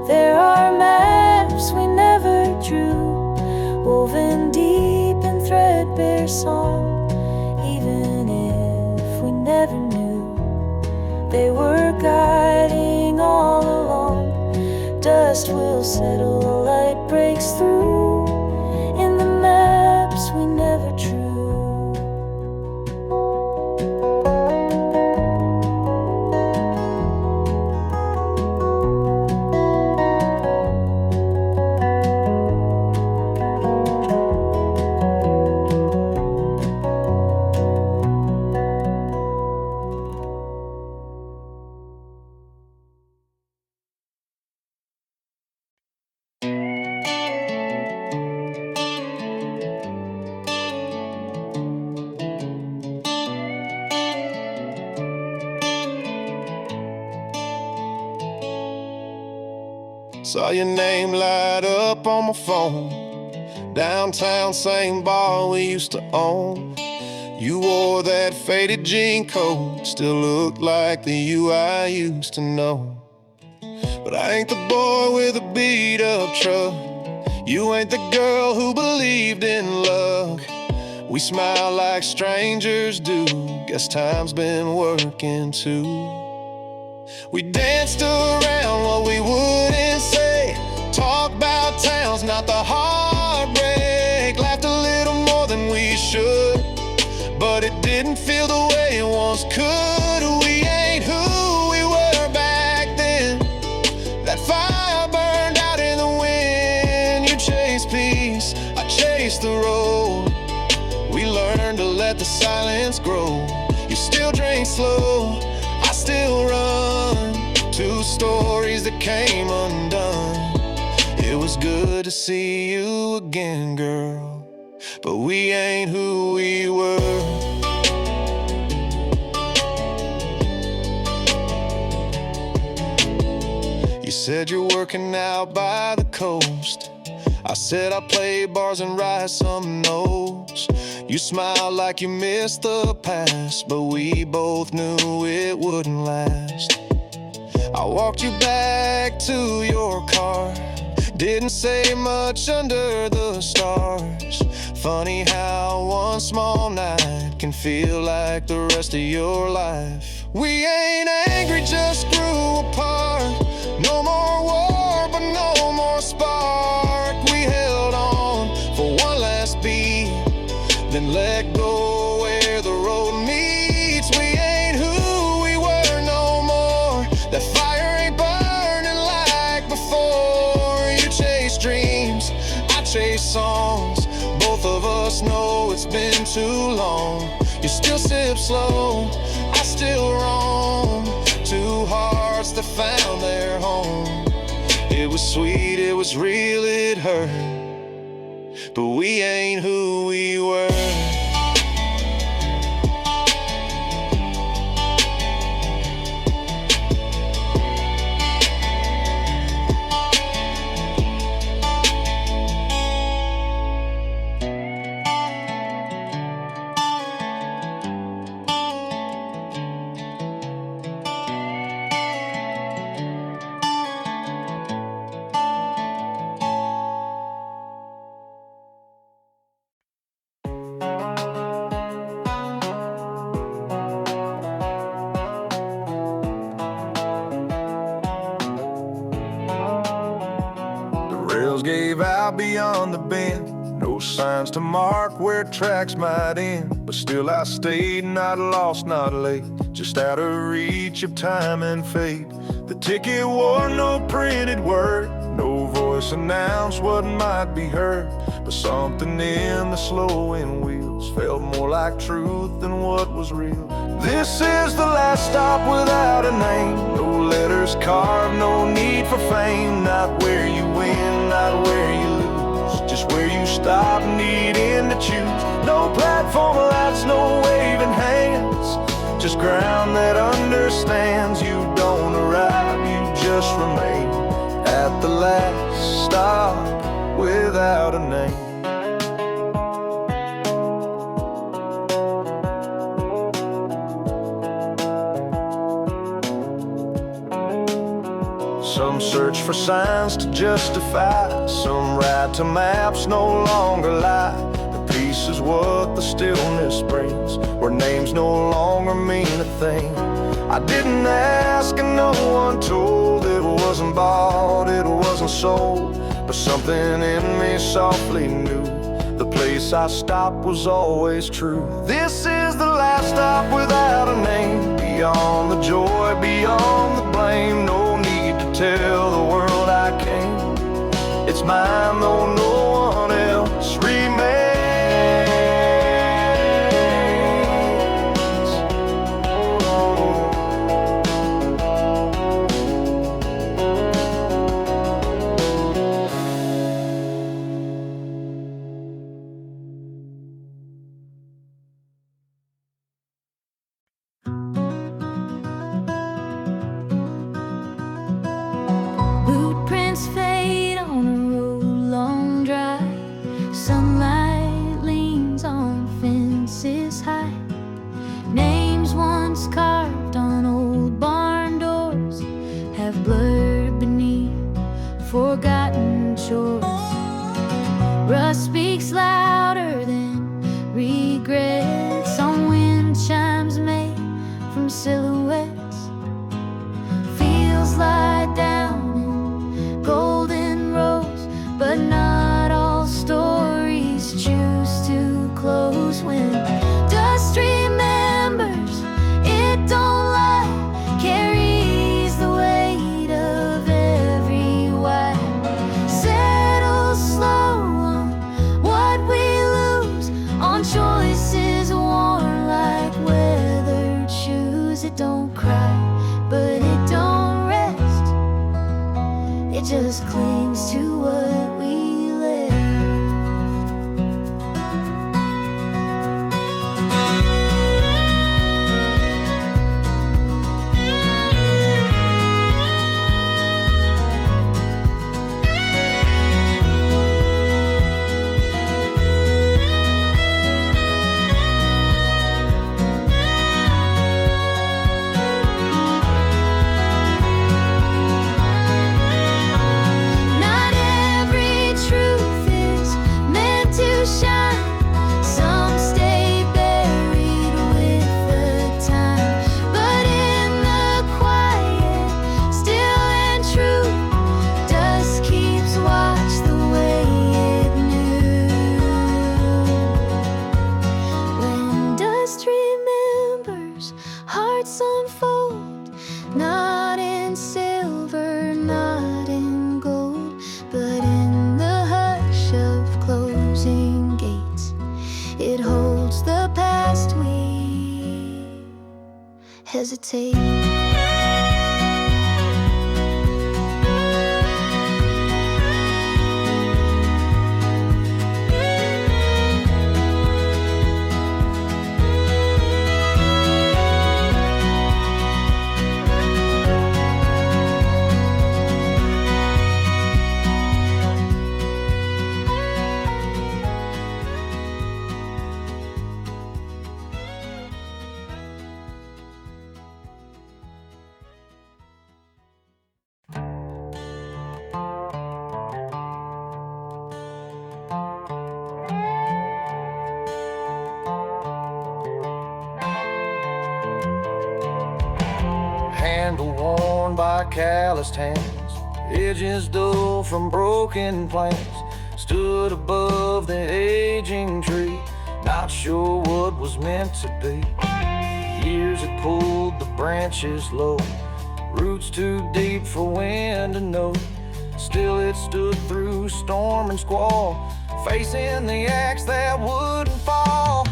There are maps we never drew, woven deep in threadbare song. Even if we never knew, they were guiding all along. Dust will settle, a light breaks through in the maps we never drew. Saw your name light up on my phone. Downtown, same bar we used to own. You wore that faded jean coat, still looked like the you I used to know. But I ain't the boy with a beat up truck. You ain't the girl who believed in luck. We smile like strangers do, guess time's been working too. We danced around what we wouldn't say, talk about towns, not the heartbreak. Laughed a little more than we should, but it didn't feel the way it once could. We ain't who we were back then. That fire burned out in the wind. You chased peace, I chased the road. We learned to let the silence grow. You still drink slow, I still run. Two stories that came undone. It was good to see you again, girl, but we ain't who we were. You said you're working out by the coast. I said I play bars and write some notes. You smiled like you missed the past, but we both knew it wouldn't last. I walked you back to your car, didn't say much under the stars. Funny how one small night can feel like the rest of your life. We ain't angry, just grew apart. No more war, but no let go where the road meets. We ain't who we were no more. That fire ain't burning like before. You chase dreams, I chase songs. Both of us know it's been too long. You still sip slow, I still roam. Two hearts that found their home. It was sweet, it was real, it hurt, but we ain't who we were. Rails gave out beyond the bend, no signs to mark where tracks might end. But still I stayed, not lost, not late, just out of reach of time and fate. The ticket wore no printed word, no voice announced what might be heard. But something in the slowing wheels felt more like truth than what was real. This is the last stop without a name, no letters carved, no need for fame. Not where you win, not where you lose, just where you stop needing to choose. No platform lights, no waving hands, just ground that understands. You don't arrive, you just remain at the last stop without a name. Some search for signs to justify, some write to maps no longer lie. The peace is what the stillness brings, where names no longer mean a thing. I didn't ask and no one told, it wasn't bought, it wasn't sold. But something in me softly knew the place I stopped was always true. This is the last stop without a name, beyond the joy, beyond the blame. No need to tell the world I came, it's mine though no one else remains. Footprints fade on a road long dry. Sunlight leans on fences high. Names once carved on old barn doors have blurred beneath forgotten shores. Rust speaks louder than regrets on wind chimes made from silhouettes. Fields lie down golden rose, but not all stories choose to close. When dust remembers, it don't lie, carries the weight of every why. Settle slow on what we lose, on choices worn like weathered shoes. It don't cry, but it don't rest, it just clings to what we left. hesitate. Handle worn by calloused hands, edges dull from broken plans. Stood above the aging tree, not sure what was meant to be. Years had pulled the branches low, roots too deep for wind to know. Still it stood through storm and squall, facing the axe that wouldn't fall.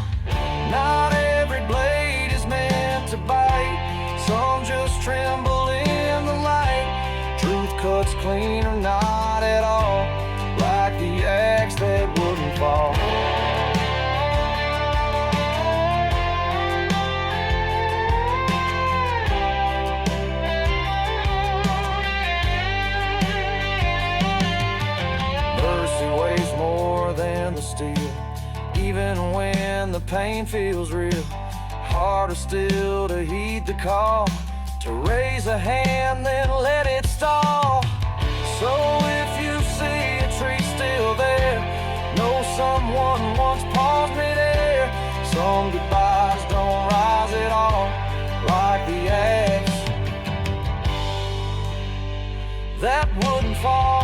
Not every blade is meant to bite, some just tremble in the light. Truth cuts clean or not at all, like the axe that wouldn't fall. Mercy weighs more than the steel, even when the pain feels real. Harder still to heed the call, to raise a hand then let it stall. So if you see a tree still there, know someone once paused midair. Some goodbyes don't rise at all, like the axe that wouldn't fall.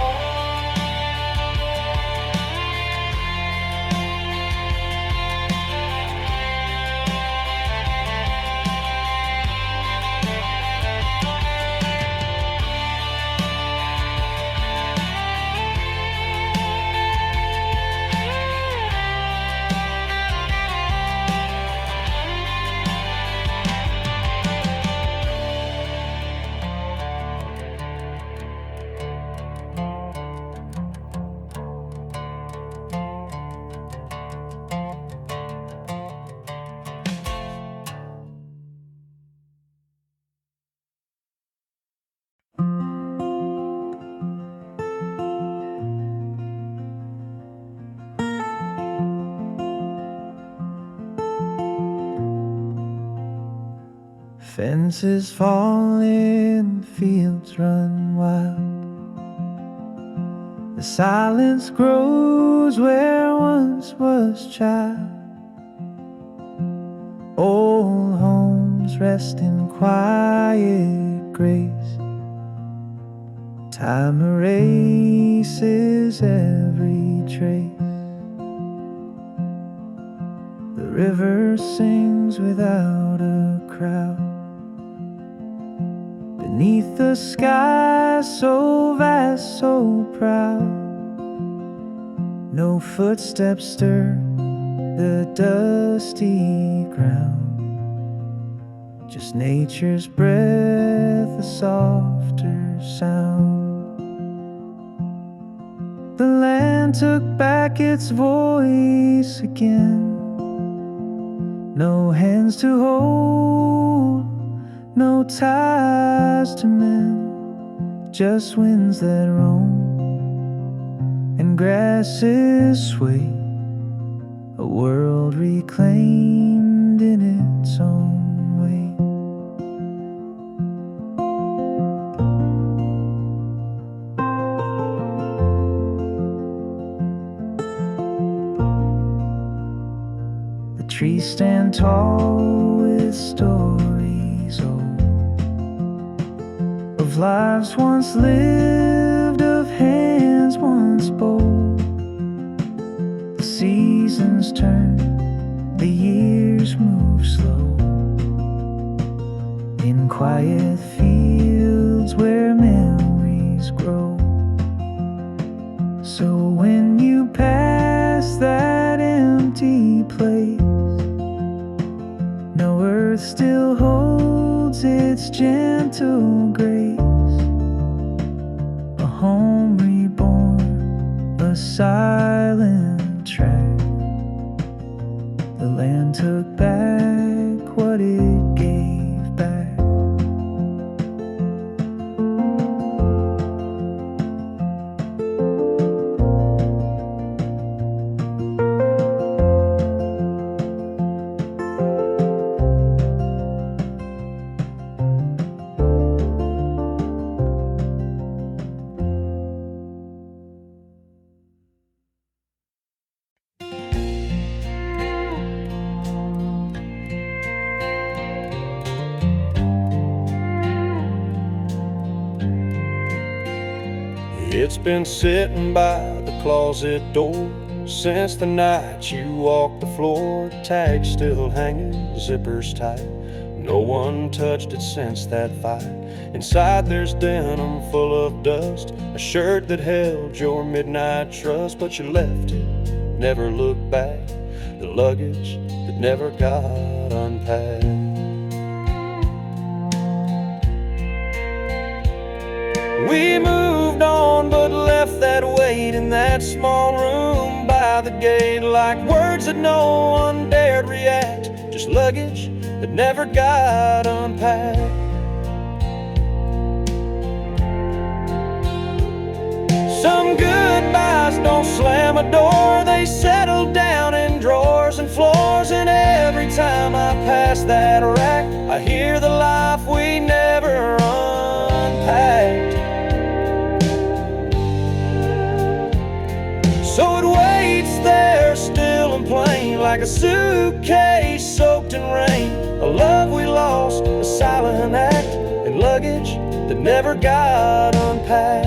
Fences fall in, fields run wild. The silence grows where once was child. Old homes rest in quiet grace. Time erases every trace. The river sings without a crowd, beneath the sky so vast, so proud. No footsteps stir the dusty ground, just nature's breath, a softer sound. The land took back its voice again. No hands to hold, no ties to mend, just winds that roam and grasses sway. A world reclaimed in its own way. The trees stand tall with stories old, of lives once lived, of hands once bold. The seasons turn, the years move slow, in quiet fields where memories grow. So when you pass that empty place, no earth still holds holds its gentle grace, a home reborn, a silent track. The land took back what it gave back. It's been sitting by the closet door since the night you walked the floor. Tags still hanging, zippers tight. No one touched it since that fight. Inside there's denim full of dust, a shirt that held your midnight trust. But you left it, never looked back, the luggage that never got unpacked. We moved on, but left that weight in that small room by the gate, like words that no one dared react, just luggage that never got unpacked. Some goodbyes don't slam a door, they settle down in drawers and floors. And every time I pass that rack, I hear the life we never unpacked. So it waits there still and plain, like a suitcase soaked in rain. A love we lost, a silent act, and luggage that never got unpacked.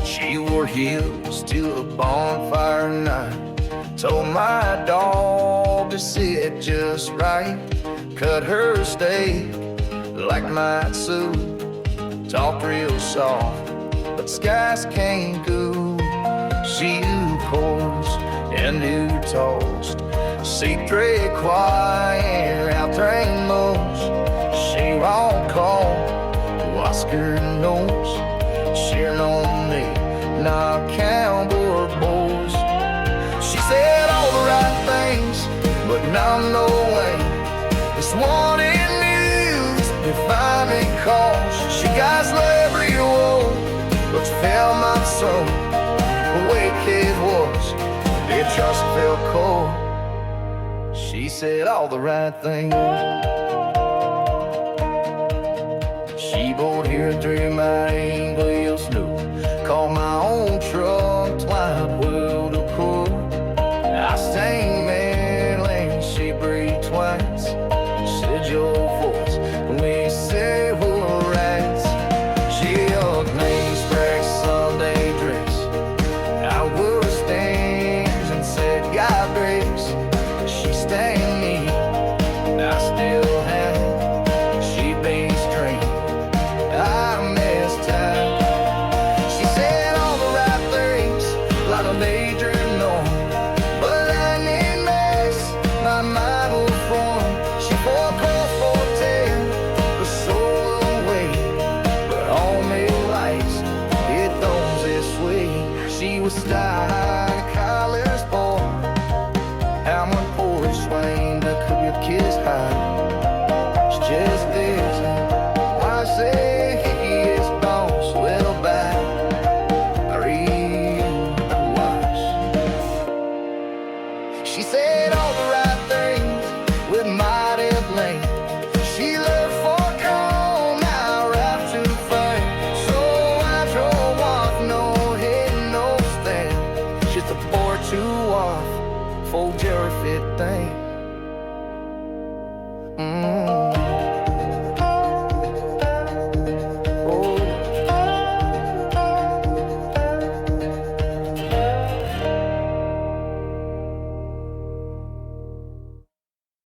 She wore heels to a bonfire night, told my dog to sit just right, cut her steak like my soup, talked real soft, but skies can't go. She knew chords and knew toast, secret choir out train moves. She won't call, Oscar knows, cheering on me, not cowboy boys. She said all the right things, but now no way. This one in news define me cause she got celebrity woe, but she felt my soul. The way kid was, it just felt cold. She said all the right things. She bored here through my English snoop, called my own truck, twined wheel to court. I sang Maryland, she breathed twice, said your voice, when we said we're rats. She hugged me, sprayed Sunday dress, I wore stains and said God grace. She stained me, I still have, she been strained, I missed time. She said all the right things, like a major norm, but I need mess, my mind will form. She forecast for 10, the soul away, but all me lights, it thorns this way. She was style, collars for, how my porch swing to cook your kiss high. She just did. Mm.